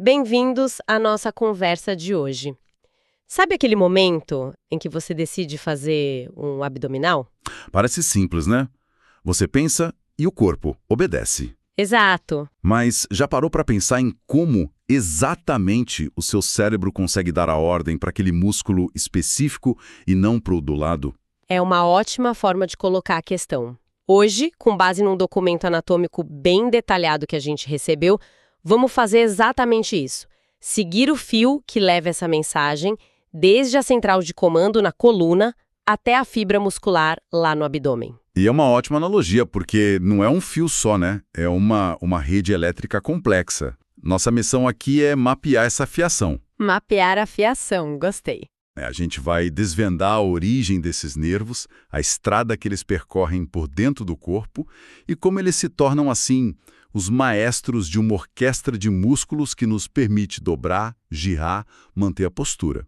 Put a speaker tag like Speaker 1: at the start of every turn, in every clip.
Speaker 1: Bem-vindos à nossa conversa de hoje. Sabe aquele momento em que você decide fazer um abdominal?
Speaker 2: Parece simples, né? Você pensa e o corpo obedece.
Speaker 1: Exato.
Speaker 2: Mas já parou para pensar em como exatamente o seu cérebro consegue dar a ordem para aquele músculo específico e não para o do lado?
Speaker 1: É uma ótima forma de colocar a questão. Hoje, com base num documento anatômico bem detalhado que a gente recebeu, vamos fazer exatamente isso. Seguir o fio que leva essa mensagem, desde a central de comando na coluna até a fibra muscular lá no abdômen.
Speaker 2: E é uma ótima analogia, porque não é um fio só, né? É uma rede elétrica complexa. Nossa missão aqui é mapear essa fiação.
Speaker 1: Mapear a fiação, gostei.
Speaker 2: A gente vai desvendar a origem desses nervos, a estrada que eles percorrem por dentro do corpo e como eles se tornam, assim, os maestros de uma orquestra de músculos que nos permite dobrar, girar, manter a postura.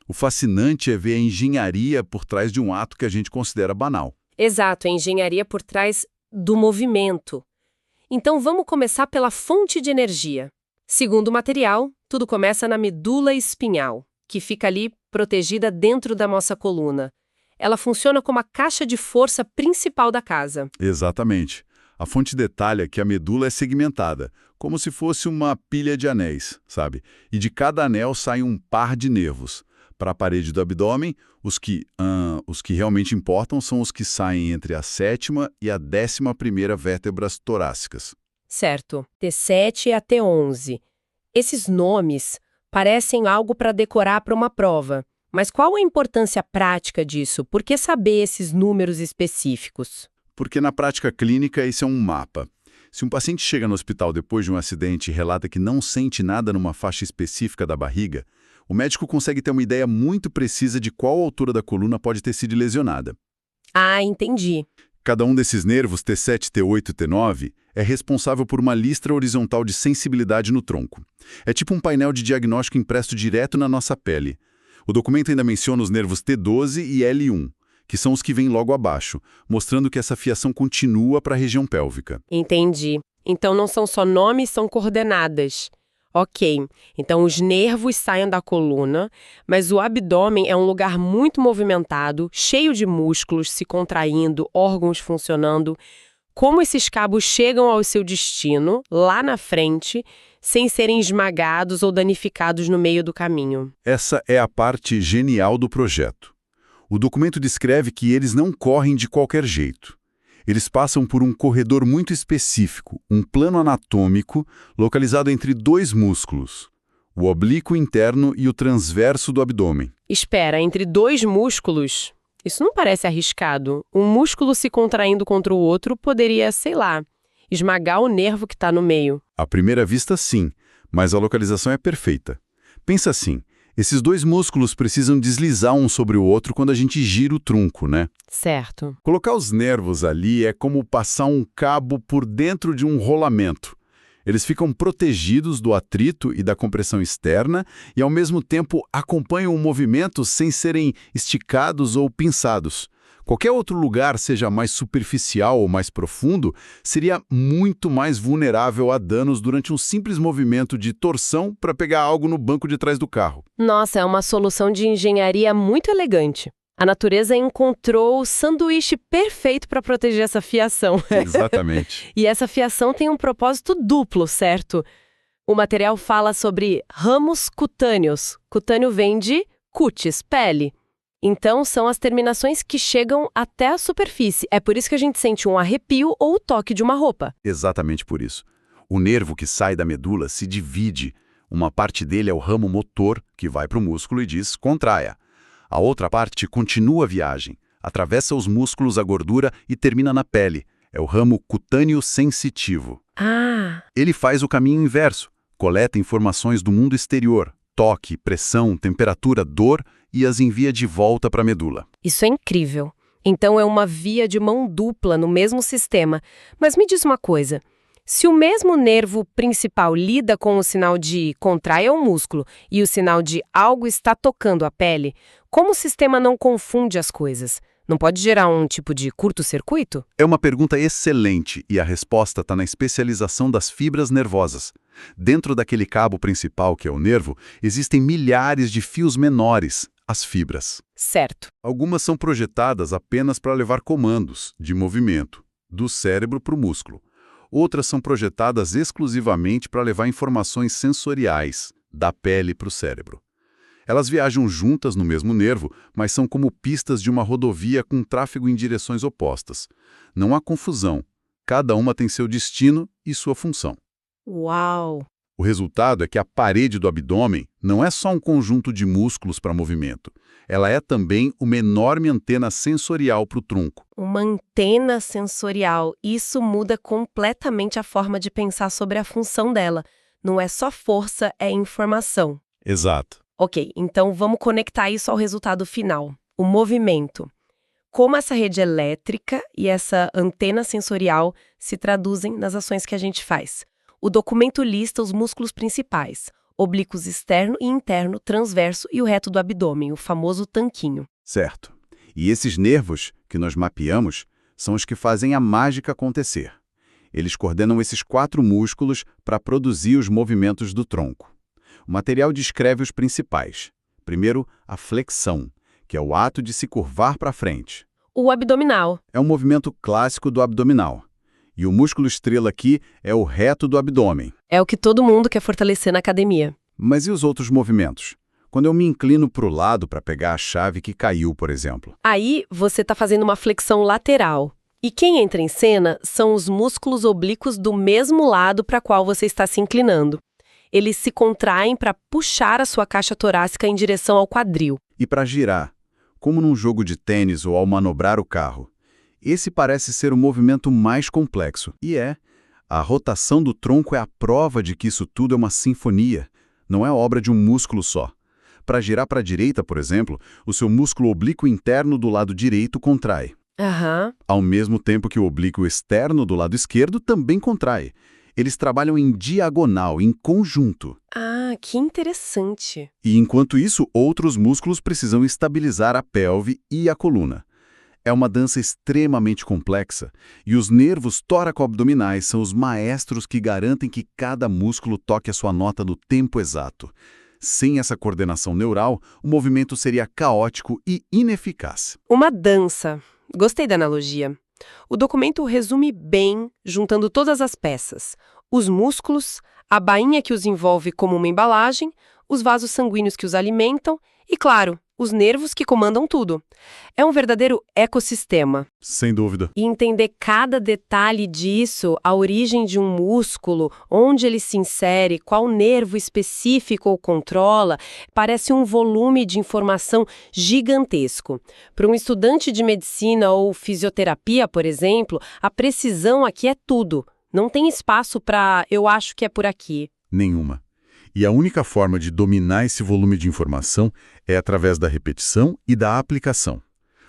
Speaker 2: O fascinante é ver a engenharia por trás de um ato que a gente considera banal.
Speaker 1: Exato, a engenharia por trás do movimento. Então vamos começar pela fonte de energia. Segundo o material, tudo começa na medula espinhal, que fica ali protegida dentro da nossa coluna. Ela funciona como a caixa de força principal da casa.
Speaker 2: Exatamente. A fonte detalha que a medula é segmentada, como se fosse uma pilha de anéis, sabe? E de cada anel sai um par de nervos. Para a parede do abdômen, os que realmente importam são os que saem entre a 7ª e a 11ª vértebras torácicas.
Speaker 1: Certo, T7 e a T11. Esses nomes parecem algo para decorar para uma prova. Mas qual a importância prática disso? Por que saber esses números específicos?
Speaker 2: Porque na prática clínica esse é um mapa. Se um paciente chega no hospital depois de um acidente e relata que não sente nada numa faixa específica da barriga, o médico consegue ter uma ideia muito precisa de qual altura da coluna pode ter sido lesionada.
Speaker 1: Ah, entendi.
Speaker 2: Cada um desses nervos, T7, T8 e T9, é responsável por uma listra horizontal de sensibilidade no tronco. É tipo um painel de diagnóstico impresso direto na nossa pele. O documento ainda menciona os nervos T12 e L1, que são os que vêm logo abaixo, mostrando que essa fiação continua para a região pélvica.
Speaker 1: Entendi. Então não são só nomes, são coordenadas. Ok, então os nervos saem da coluna, mas o abdômen é um lugar muito movimentado, cheio de músculos se contraindo, órgãos funcionando. Como esses cabos chegam ao seu destino, lá na frente, sem serem esmagados ou danificados no meio do caminho?
Speaker 2: Essa é a parte genial do projeto. O documento descreve que eles não correm de qualquer jeito. Eles passam por um corredor muito específico, um plano anatômico localizado entre dois músculos, o oblíquo interno e o transverso do abdômen.
Speaker 1: Espera, entre dois músculos? Isso não parece arriscado. Um músculo se contraindo contra o outro poderia, sei lá, esmagar o nervo que está no meio.
Speaker 2: À primeira vista, sim, mas a localização é perfeita. Pensa assim, esses dois músculos precisam deslizar um sobre o outro quando a gente gira o tronco, né?
Speaker 1: Certo.
Speaker 2: Colocar os nervos ali é como passar um cabo por dentro de um rolamento. Eles ficam protegidos do atrito e da compressão externa e, ao mesmo tempo, acompanham o movimento sem serem esticados ou pinçados. Qualquer outro lugar, seja mais superficial ou mais profundo, seria muito mais vulnerável a danos durante um simples movimento de torção para pegar algo no banco de trás do carro.
Speaker 1: Nossa, é uma solução de engenharia muito elegante. A natureza encontrou o sanduíche perfeito para proteger essa fiação.
Speaker 2: Exatamente.
Speaker 1: E essa fiação tem um propósito duplo, certo? O material fala sobre ramos cutâneos. Cutâneo vem de cutis, pele. Então, são as terminações que chegam até a superfície. É por isso que a gente sente um arrepio ou o toque de uma roupa.
Speaker 2: Exatamente por isso. O nervo que sai da medula se divide. Uma parte dele é o ramo motor, que vai para o músculo e diz contraia. A outra parte continua a viagem, atravessa os músculos, a gordura e termina na pele. É o ramo cutâneo sensitivo.
Speaker 1: Ah!
Speaker 2: Ele faz o caminho inverso, coleta informações do mundo exterior, toque, pressão, temperatura, dor e as envia de volta para a medula.
Speaker 1: Isso é incrível. Então é uma via de mão dupla no mesmo sistema. Mas me diz uma coisa. Se o mesmo nervo principal lida com o sinal de contraia o músculo e o sinal de algo está tocando a pele, como o sistema não confunde as coisas? Não pode gerar um tipo de curto-circuito?
Speaker 2: É uma pergunta excelente e a resposta está na especialização das fibras nervosas. Dentro daquele cabo principal, que é o nervo, existem milhares de fios menores, as fibras.
Speaker 1: Certo.
Speaker 2: Algumas são projetadas apenas para levar comandos de movimento, do cérebro para o músculo. Outras são projetadas exclusivamente para levar informações sensoriais, da pele para o cérebro. Elas viajam juntas no mesmo nervo, mas são como pistas de uma rodovia com tráfego em direções opostas. Não há confusão. Cada uma tem seu destino e sua função.
Speaker 1: Uau!
Speaker 2: O resultado é que a parede do abdômen não é só um conjunto de músculos para movimento. Ela é também uma enorme antena sensorial para o tronco.
Speaker 1: Uma antena sensorial. Isso muda completamente a forma de pensar sobre a função dela. Não é só força, é informação.
Speaker 2: Exato.
Speaker 1: Ok, então vamos conectar isso ao resultado final, o movimento. Como essa rede elétrica e essa antena sensorial se traduzem nas ações que a gente faz. O documento lista os músculos principais, oblíquos externo e interno, transverso e o reto do abdômen, o famoso tanquinho.
Speaker 2: Certo. E esses nervos que nós mapeamos são os que fazem a mágica acontecer. Eles coordenam esses 4 músculos para produzir os movimentos do tronco. O material descreve os principais. Primeiro, a flexão, que é o ato de se curvar para frente.
Speaker 1: O abdominal.
Speaker 2: É um movimento clássico do abdominal. E o músculo estrela aqui é o reto do abdômen.
Speaker 1: É o que todo mundo quer fortalecer na academia.
Speaker 2: Mas e os outros movimentos? Quando eu me inclino para o lado para pegar a chave que caiu, por exemplo.
Speaker 1: Aí você está fazendo uma flexão lateral. E quem entra em cena são os músculos oblíquos do mesmo lado para qual você está se inclinando. Eles se contraem para puxar a sua caixa torácica em direção ao quadril.
Speaker 2: E para girar, como num jogo de tênis ou ao manobrar o carro. Esse parece ser o movimento mais complexo. E é. A rotação do tronco é a prova de que isso tudo é uma sinfonia. Não é obra de um músculo só. Para girar para a direita, por exemplo, o seu músculo oblíquo interno do lado direito contrai. Ao mesmo tempo que o oblíquo externo do lado esquerdo também contrai. Eles trabalham em diagonal, em conjunto.
Speaker 1: Ah, que interessante.
Speaker 2: E enquanto isso, outros músculos precisam estabilizar a pelve e a coluna. É uma dança extremamente complexa, e os nervos tóraco-abdominais são os maestros que garantem que cada músculo toque a sua nota no tempo exato. Sem essa coordenação neural, o movimento seria caótico e ineficaz.
Speaker 1: Uma dança. Gostei da analogia. O documento resume bem, juntando todas as peças. Os músculos, a bainha que os envolve como uma embalagem, os vasos sanguíneos que os alimentam e, claro, os nervos que comandam tudo. É um verdadeiro ecossistema.
Speaker 2: Sem dúvida.
Speaker 1: E entender cada detalhe disso, a origem de um músculo, onde ele se insere, qual nervo específico o controla, parece um volume de informação gigantesco. Para um estudante de medicina ou fisioterapia, por exemplo, a precisão aqui é tudo. Não tem espaço para "eu acho que é por aqui".
Speaker 2: Nenhuma. E a única forma de dominar esse volume de informação é através da repetição e da aplicação.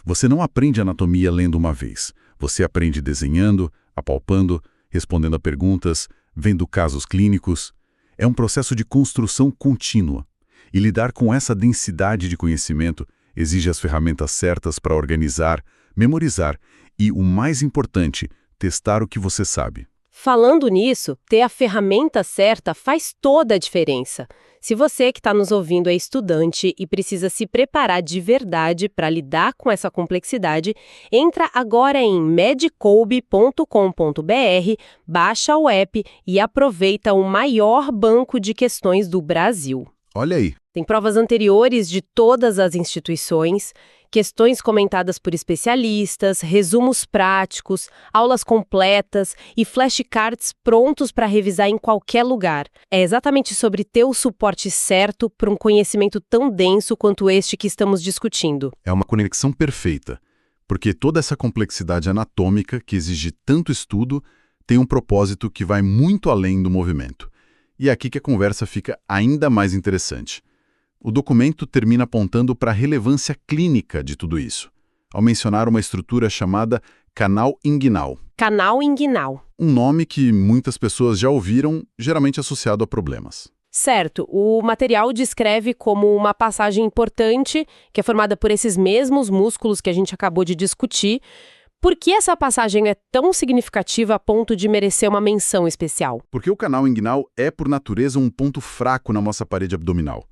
Speaker 2: Você não aprende anatomia lendo uma vez. Você aprende desenhando, apalpando, respondendo a perguntas, vendo casos clínicos. É um processo de construção contínua. E lidar com essa densidade de conhecimento exige as ferramentas certas para organizar, memorizar e, o mais importante, testar o que você sabe.
Speaker 1: Falando nisso, ter a ferramenta certa faz toda a diferença. Se você que está nos ouvindo é estudante e precisa se preparar de verdade para lidar com essa complexidade, entra agora em medcoub.com.br, baixa o app e aproveita o maior banco de questões do Brasil.
Speaker 2: Olha aí.
Speaker 1: Tem provas anteriores de todas as instituições, questões comentadas por especialistas, resumos práticos, aulas completas e flashcards prontos para revisar em qualquer lugar. É exatamente sobre ter o suporte certo para um conhecimento tão denso quanto este que estamos discutindo.
Speaker 2: É uma conexão perfeita, porque toda essa complexidade anatômica que exige tanto estudo tem um propósito que vai muito além do movimento. E é aqui que a conversa fica ainda mais interessante. O documento termina apontando para a relevância clínica de tudo isso, ao mencionar uma estrutura chamada canal inguinal.
Speaker 1: Canal inguinal.
Speaker 2: Um nome que muitas pessoas já ouviram, geralmente associado a problemas.
Speaker 1: Certo, o material descreve como uma passagem importante, que é formada por esses mesmos músculos que a gente acabou de discutir. Por que essa passagem é tão significativa a ponto de merecer uma menção especial?
Speaker 2: Porque o canal inguinal é, por natureza, um ponto fraco na nossa parede abdominal.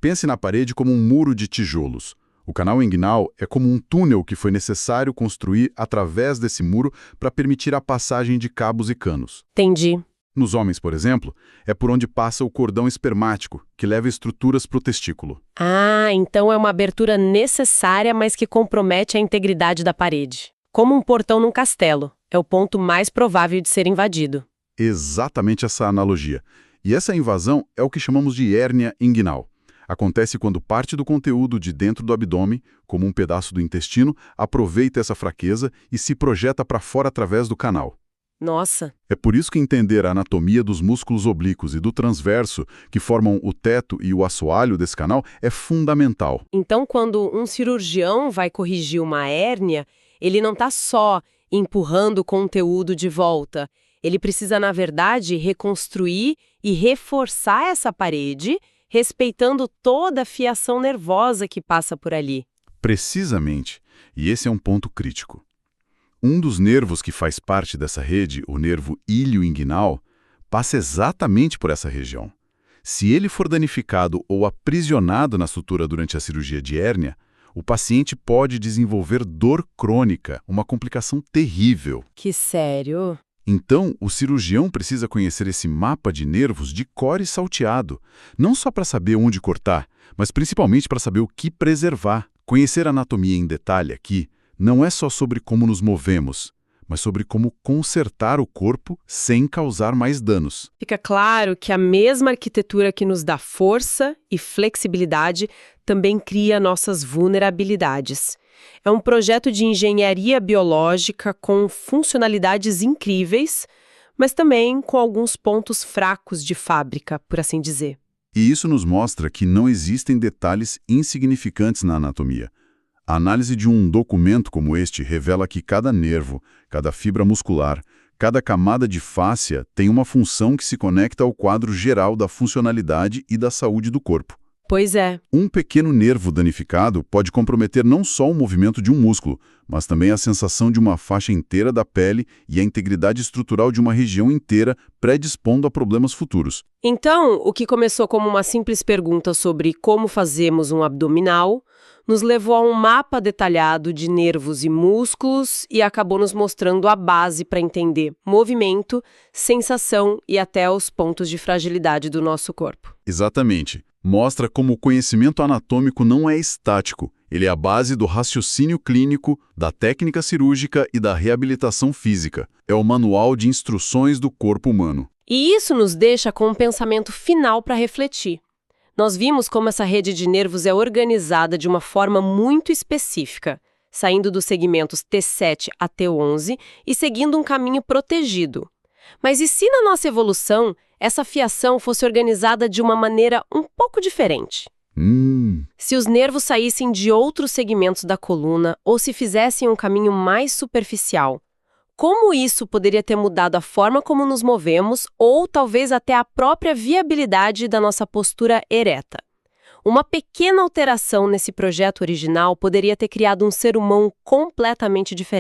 Speaker 2: Pense na parede como um muro de tijolos. O canal inguinal é como um túnel que foi necessário construir através desse muro para permitir a passagem de cabos e canos.
Speaker 1: Entendi.
Speaker 2: Nos homens, por exemplo, é por onde passa o cordão espermático, que leva estruturas para o testículo.
Speaker 1: Ah, então é uma abertura necessária, mas que compromete a integridade da parede. Como um portão num castelo. É o ponto mais provável de ser invadido.
Speaker 2: Exatamente essa analogia. E essa invasão é o que chamamos de hérnia inguinal. Acontece quando parte do conteúdo de dentro do abdômen, como um pedaço do intestino, aproveita essa fraqueza e se projeta para fora através do canal.
Speaker 1: Nossa!
Speaker 2: É por isso que entender a anatomia dos músculos oblíquos e do transverso, que formam o teto e o assoalho desse canal, é fundamental.
Speaker 1: Então, quando um cirurgião vai corrigir uma hérnia, ele não está só empurrando o conteúdo de volta. Ele precisa, na verdade, reconstruir e reforçar essa parede, respeitando toda a fiação nervosa que passa por ali.
Speaker 2: Precisamente. E esse é um ponto crítico. Um dos nervos que faz parte dessa rede, o nervo ilioinguinal, passa exatamente por essa região. Se ele for danificado ou aprisionado na sutura durante a cirurgia de hérnia, o paciente pode desenvolver dor crônica, uma complicação terrível.
Speaker 1: Que sério?
Speaker 2: Então, o cirurgião precisa conhecer esse mapa de nervos de cor e salteado, não só para saber onde cortar, mas principalmente para saber o que preservar. Conhecer a anatomia em detalhe aqui não é só sobre como nos movemos, mas sobre como consertar o corpo sem causar mais danos.
Speaker 1: Fica claro que a mesma arquitetura que nos dá força e flexibilidade também cria nossas vulnerabilidades. É um projeto de engenharia biológica com funcionalidades incríveis, mas também com alguns pontos fracos de fábrica, por assim dizer.
Speaker 2: E isso nos mostra que não existem detalhes insignificantes na anatomia. A análise de um documento como este revela que cada nervo, cada fibra muscular, cada camada de fáscia tem uma função que se conecta ao quadro geral da funcionalidade e da saúde do corpo.
Speaker 1: Pois é.
Speaker 2: Um pequeno nervo danificado pode comprometer não só o movimento de um músculo, mas também a sensação de uma faixa inteira da pele e a integridade estrutural de uma região inteira, predispondo a problemas futuros.
Speaker 1: Então, o que começou como uma simples pergunta sobre como fazemos um abdominal, nos levou a um mapa detalhado de nervos e músculos e acabou nos mostrando a base para entender movimento, sensação e até os pontos de fragilidade do nosso corpo.
Speaker 2: Exatamente. Mostra como o conhecimento anatômico não é estático. Ele é a base do raciocínio clínico, da técnica cirúrgica e da reabilitação física. É o manual de instruções do corpo humano.
Speaker 1: E isso nos deixa com um pensamento final para refletir. Nós vimos como essa rede de nervos é organizada de uma forma muito específica, saindo dos segmentos T7 a T11 e seguindo um caminho protegido. Mas e se na nossa evolução essa fiação fosse organizada de uma maneira um pouco diferente? Se os nervos saíssem de outros segmentos da coluna ou se fizessem um caminho mais superficial, como isso poderia ter mudado a forma como nos movemos ou talvez até a própria viabilidade da nossa postura ereta? Uma pequena alteração nesse projeto original poderia ter criado um ser humano completamente diferente.